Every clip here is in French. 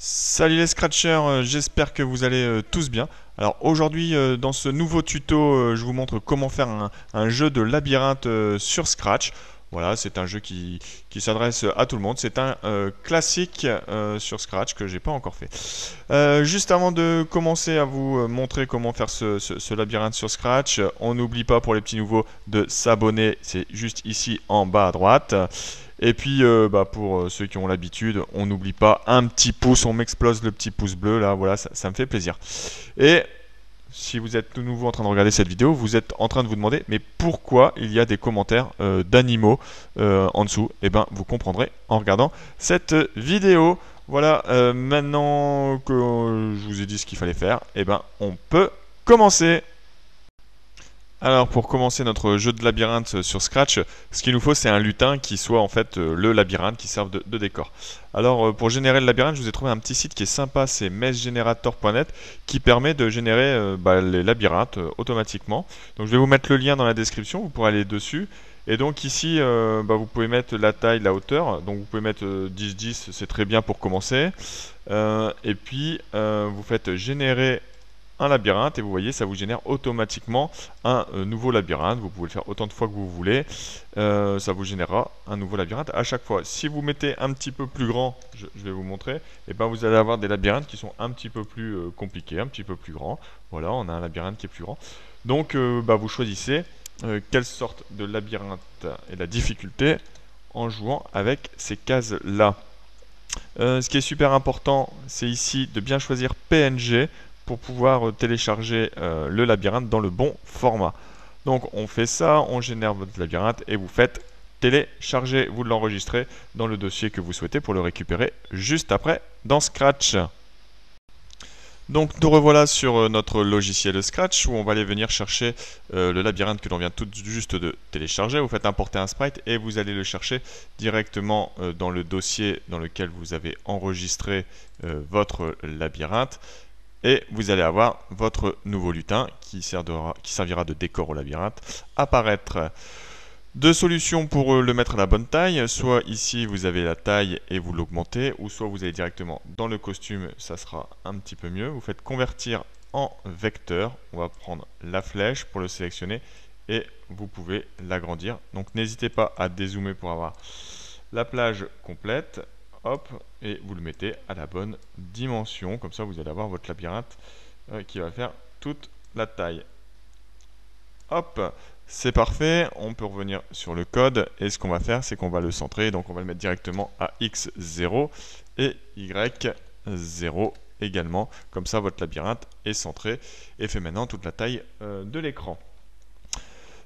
Salut les Scratchers, j'espère que vous allez tous bien. Alors aujourd'hui dans ce nouveau tuto je vous montre comment faire un jeu de labyrinthe sur Scratch. Voilà, c'est un jeu qui s'adresse à tout le monde. C'est un classique sur Scratch que j'ai pas encore fait. Juste avant de commencer à vous montrer comment faire ce labyrinthe sur Scratch, on n'oublie pas pour les petits nouveaux de s'abonner, c'est juste ici en bas à droite. Et puis pour ceux qui ont l'habitude, on n'oublie pas un petit pouce, on m'explose le petit pouce bleu là, voilà, ça me fait plaisir. Et si vous êtes tout nouveau en train de regarder cette vidéo, vous êtes en train de vous demander mais pourquoi il y a des commentaires d'animaux en dessous. Et ben vous comprendrez en regardant cette vidéo. Voilà, maintenant que je vous ai dit ce qu'il fallait faire, et ben on peut commencer. Alors pour commencer notre jeu de labyrinthe sur Scratch, ce qu'il nous faut c'est un lutin qui soit en fait le labyrinthe qui serve de décor. Alors pour générer le labyrinthe, je vous ai trouvé un petit site qui est sympa, c'est meshgenerator.net qui permet de générer les labyrinthes automatiquement. Donc je vais vous mettre le lien dans la description, vous pourrez aller dessus. Et donc ici, vous pouvez mettre la taille, la hauteur. Donc vous pouvez mettre 10-10, c'est très bien pour commencer. Et puis vous faites générer un labyrinthe et vous voyez ça vous génère automatiquement un nouveau labyrinthe. Vous pouvez le faire autant de fois que vous voulez, ça vous générera un nouveau labyrinthe à chaque fois. Si vous mettez un petit peu plus grand, je vais vous montrer, et ben vous allez avoir des labyrinthes qui sont un petit peu plus compliqués, un petit peu plus grands. Voilà, on a un labyrinthe qui est plus grand. Donc vous choisissez quelle sorte de labyrinthe et la difficulté en jouant avec ces cases là. Ce qui est super important, c'est ici de bien choisir PNG pour pouvoir télécharger le labyrinthe dans le bon format. Donc on fait ça, on génère votre labyrinthe et vous faites télécharger, vous l'enregistrez dans le dossier que vous souhaitez pour le récupérer juste après dans Scratch. Donc nous revoilà sur notre logiciel Scratch où on va aller venir chercher le labyrinthe que l'on vient tout juste de télécharger. Vous faites importer un sprite et vous allez le chercher directement dans le dossier dans lequel vous avez enregistré votre labyrinthe. Et vous allez avoir votre nouveau lutin qui servira de décor au labyrinthe apparaître. Deux solutions pour le mettre à la bonne taille, soit ici vous avez la taille et vous l'augmentez, ou soit vous allez directement dans le costume, ça sera un petit peu mieux. Vous faites convertir en vecteur, on va prendre la flèche pour le sélectionner et vous pouvez l'agrandir. Donc n'hésitez pas à dézoomer pour avoir la plage complète, hop, et vous le mettez à la bonne dimension, comme ça vous allez avoir votre labyrinthe qui va faire toute la taille. Hop, c'est parfait, on peut revenir sur le code et ce qu'on va faire c'est qu'on va le centrer, donc on va le mettre directement à x0 et y0 également, comme ça votre labyrinthe est centré et fait maintenant toute la taille de l'écran.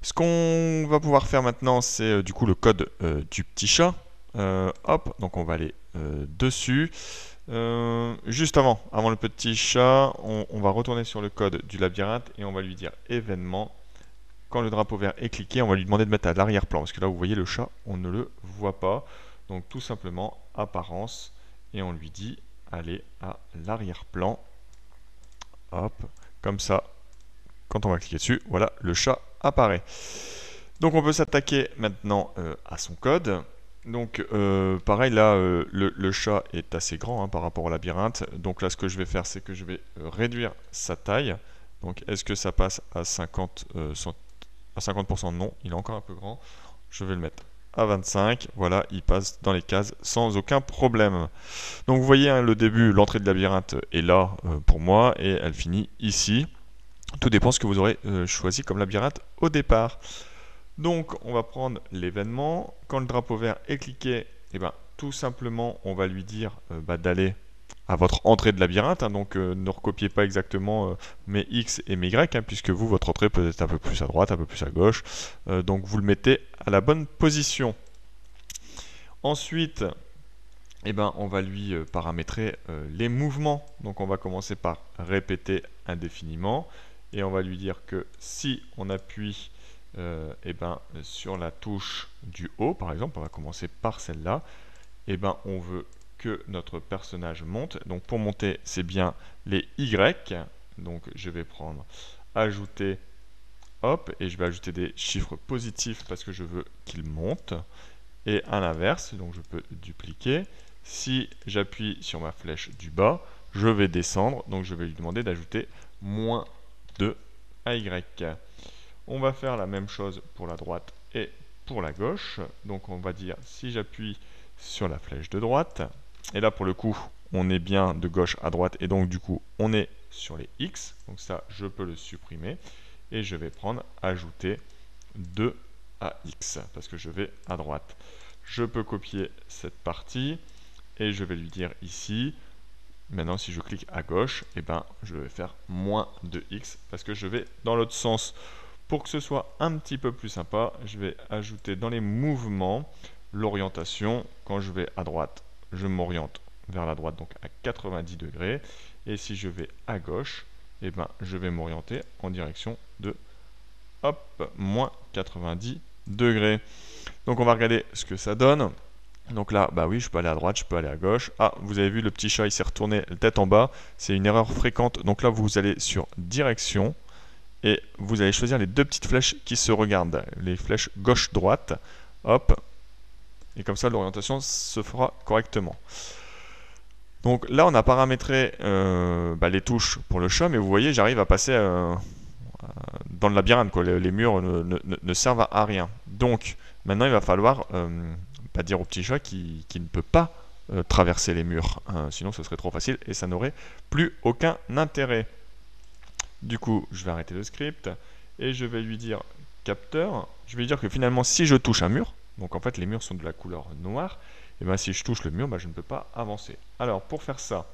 Ce qu'on va pouvoir faire maintenant c'est du coup le code du petit chat. Hop, donc on va aller dessus. Juste avant le petit chat, on va retourner sur le code du labyrinthe et on va lui dire événement. Quand le drapeau vert est cliqué, on va lui demander de mettre à l'arrière-plan, parce que là, vous voyez le chat, on ne le voit pas. Donc tout simplement, apparence, et on lui dit, allez à l'arrière-plan. Hop, comme ça, quand on va cliquer dessus, voilà, le chat apparaît. Donc on peut s'attaquer maintenant à son code. Donc pareil, là, le chat est assez grand par rapport au labyrinthe. Donc là, ce que je vais faire, c'est que je vais réduire sa taille. Donc est-ce que ça passe à 50 cm? À 50% non, il est encore un peu grand. Je vais le mettre à 25. Voilà, il passe dans les cases sans aucun problème. Donc vous voyez, le début, l'entrée de labyrinthe est là pour moi et elle finit ici. Tout dépend ce que vous aurez choisi comme labyrinthe au départ. Donc on va prendre l'événement. Quand le drapeau vert est cliqué, tout simplement on va lui dire d'aller à votre entrée de labyrinthe, donc ne recopiez pas exactement mes X et mes Y, puisque vous, votre entrée peut être un peu plus à droite, un peu plus à gauche, donc vous le mettez à la bonne position. Ensuite, on va lui paramétrer les mouvements, donc on va commencer par répéter indéfiniment, et on va lui dire que si on appuie sur la touche du haut, par exemple, on va commencer par celle-là, on veut que notre personnage monte. Donc pour monter, c'est bien les Y. Donc je vais prendre ajouter, hop, et je vais ajouter des chiffres positifs parce que je veux qu'il monte. Et à l'inverse, donc je peux dupliquer. Si j'appuie sur ma flèche du bas, je vais descendre, donc je vais lui demander d'ajouter moins 2 à Y. On va faire la même chose pour la droite et pour la gauche. Donc on va dire si j'appuie sur la flèche de droite, et là pour le coup on est bien de gauche à droite et donc du coup on est sur les X, donc ça je peux le supprimer et je vais prendre ajouter 2 à X parce que je vais à droite. Je peux copier cette partie et je vais lui dire ici, maintenant si je clique à gauche, et ben, je vais faire moins 2X parce que je vais dans l'autre sens. Pour que ce soit un petit peu plus sympa, je vais ajouter dans les mouvements l'orientation. Quand je vais à droite, je m'oriente vers la droite, donc à 90 degrés. Et si je vais à gauche, eh ben, je vais m'orienter en direction de hop, moins 90 degrés. Donc on va regarder ce que ça donne. Donc là, bah oui, je peux aller à droite, je peux aller à gauche. Ah, vous avez vu, le petit chat, il s'est retourné la tête en bas. C'est une erreur fréquente. Donc là, vous allez sur direction. Et vous allez choisir les deux petites flèches qui se regardent, les flèches gauche-droite, hop, et comme ça l'orientation se fera correctement. Donc là on a paramétré les touches pour le chat, mais vous voyez j'arrive à passer dans le labyrinthe, quoi. Les murs ne servent à rien. Donc maintenant il va falloir dire au petit chat qu'il ne peut pas traverser les murs, sinon ce serait trop facile et ça n'aurait plus aucun intérêt. Du coup, je vais arrêter le script et je vais lui dire capteur. Je vais lui dire que finalement, si je touche un mur, donc en fait les murs sont de la couleur noire, et bien si je touche le mur, je ne peux pas avancer. Alors pour faire ça,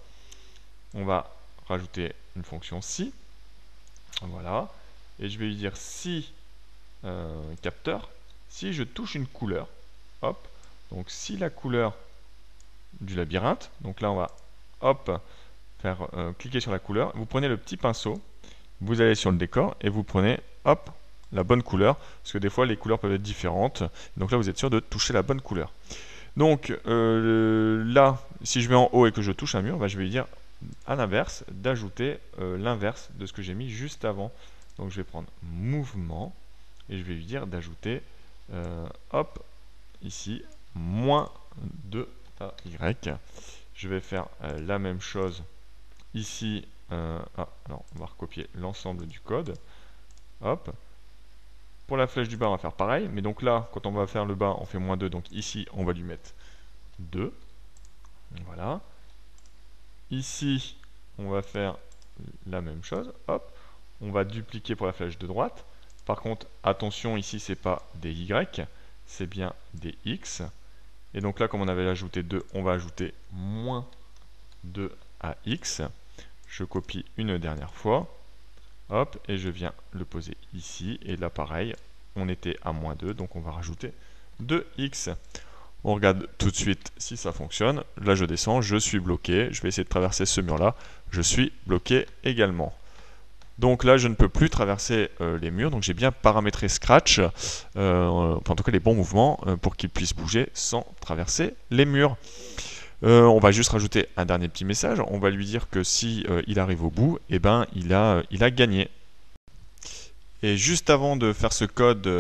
on va rajouter une fonction si. Voilà. Et je vais lui dire si capteur, si je touche une couleur, hop, donc si la couleur du labyrinthe, donc là on va hop, faire cliquer sur la couleur, vous prenez le petit pinceau. Vous allez sur le décor et vous prenez, hop, la bonne couleur, parce que des fois les couleurs peuvent être différentes. Donc là, vous êtes sûr de toucher la bonne couleur. Donc là, si je vais en haut et que je touche un mur, je vais lui dire à l'inverse d'ajouter l'inverse de ce que j'ai mis juste avant. Donc je vais prendre mouvement et je vais lui dire d'ajouter, hop, ici, moins 2 à Y. Je vais faire la même chose ici. Alors on va recopier l'ensemble du code. Hop. Pour la flèche du bas, on va faire pareil. Mais donc là, quand on va faire le bas, on fait moins 2. Donc ici, on va lui mettre 2. Voilà. Ici, on va faire la même chose. Hop. On va dupliquer pour la flèche de droite. Par contre, attention, ici, c'est pas des Y, c'est bien des X. Et donc là, comme on avait ajouté 2, on va ajouter moins 2 à X. Je copie une dernière fois, hop, et je viens le poser ici, et là pareil, on était à moins 2, donc on va rajouter 2x. On regarde tout de suite si ça fonctionne. Là je descends, je suis bloqué, je vais essayer de traverser ce mur-là, je suis bloqué également. Donc là je ne peux plus traverser les murs, donc j'ai bien paramétré Scratch, en tout cas les bons mouvements, pour qu'il puisse bouger sans traverser les murs. On va juste rajouter un dernier petit message. On va lui dire que si il arrive au bout, eh ben, il a gagné. Et juste avant de faire ce code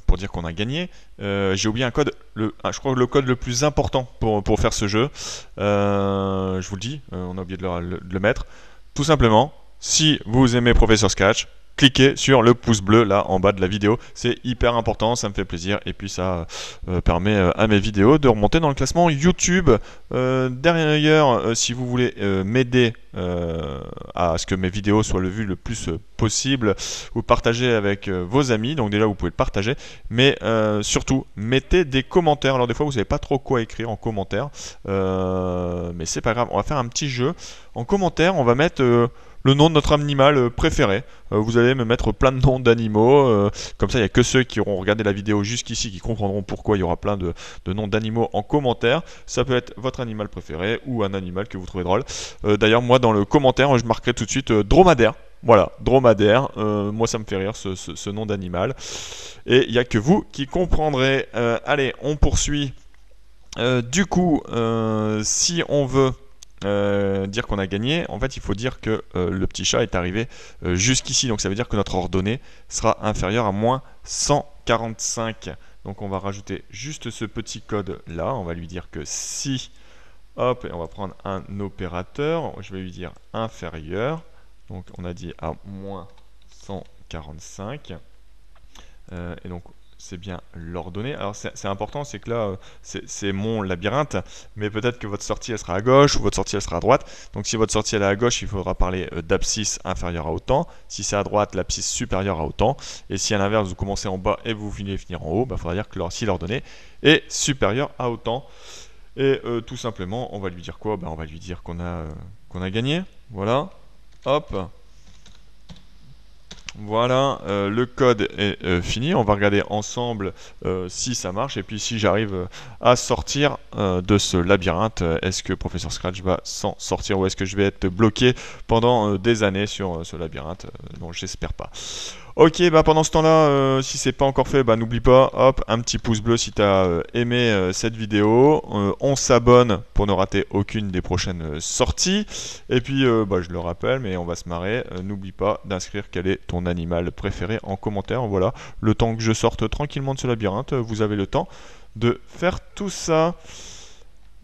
pour dire qu'on a gagné, j'ai oublié un code, je crois le code le plus important pour faire ce jeu. Je vous le dis, on a oublié de le mettre. Tout simplement, si vous aimez Professeur Scratch, cliquez sur le pouce bleu là en bas de la vidéo, c'est hyper important, ça me fait plaisir et puis ça permet à mes vidéos de remonter dans le classement YouTube. Derrière, si vous voulez m'aider à ce que mes vidéos soient vues le plus possible, vous partagez avec vos amis, donc déjà vous pouvez le partager, mais surtout mettez des commentaires. Alors des fois vous savez pas trop quoi écrire en commentaire, mais c'est pas grave, on va faire un petit jeu. En commentaire, on va mettre le nom de notre animal préféré. Vous allez me mettre plein de noms d'animaux, comme ça il n'y a que ceux qui auront regardé la vidéo jusqu'ici qui comprendront pourquoi il y aura plein de noms d'animaux en commentaire. Ça peut être votre animal préféré ou un animal que vous trouvez drôle. D'ailleurs moi dans le commentaire je marquerai tout de suite dromadaire. Voilà, dromadaire, moi ça me fait rire ce nom d'animal. Et il n'y a que vous qui comprendrez. Allez, on poursuit. Du coup, si on veut dire qu'on a gagné, en fait il faut dire que le petit chat est arrivé jusqu'ici, donc ça veut dire que notre ordonnée sera inférieure à moins 145. Donc on va rajouter juste ce petit code là, on va lui dire que si Hop, et on va prendre un opérateur. Je vais lui dire inférieur. Donc on a dit à moins 145. Et donc c'est bien l'ordonnée. Alors c'est important, c'est que là c'est mon labyrinthe, mais peut-être que votre sortie elle sera à gauche ou votre sortie elle sera à droite. Donc si votre sortie elle est à gauche, il faudra parler d'abscisse inférieure à autant. Si c'est à droite, l'abscisse supérieure à autant. Et si à l'inverse vous commencez en bas et vous finissez en haut, il faudra dire que si l'ordonnée est supérieure à autant. Et tout simplement, on va lui dire quoi? On va lui dire qu'on a gagné. Voilà. Hop. Voilà, le code est fini. On va regarder ensemble si ça marche et puis si j'arrive à sortir de ce labyrinthe. Est-ce que Professeur Scratch va s'en sortir ou est-ce que je vais être bloqué pendant des années sur ce labyrinthe? Donc j'espère pas. Ok, pendant ce temps-là, si c'est pas encore fait, n'oublie pas, hop, un petit pouce bleu si tu as aimé cette vidéo. On s'abonne pour ne rater aucune des prochaines sorties. Et puis, je le rappelle, mais on va se marrer. N'oublie pas d'inscrire quel est ton animal préféré en commentaire. Voilà, le temps que je sorte tranquillement de ce labyrinthe, vous avez le temps de faire tout ça.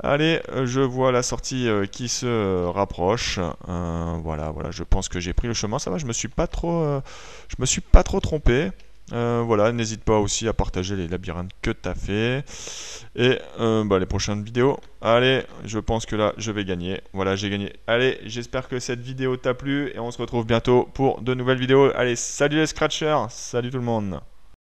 Allez, je vois la sortie qui se rapproche. Voilà, je pense que j'ai pris le chemin. Ça va, je me suis pas trop trompé. Voilà, n'hésite pas aussi à partager les labyrinthes que tu as fait. Et les prochaines vidéos. Allez, je pense que là, je vais gagner. Voilà, j'ai gagné. Allez, j'espère que cette vidéo t'a plu et on se retrouve bientôt pour de nouvelles vidéos. Allez, salut les scratchers, salut tout le monde.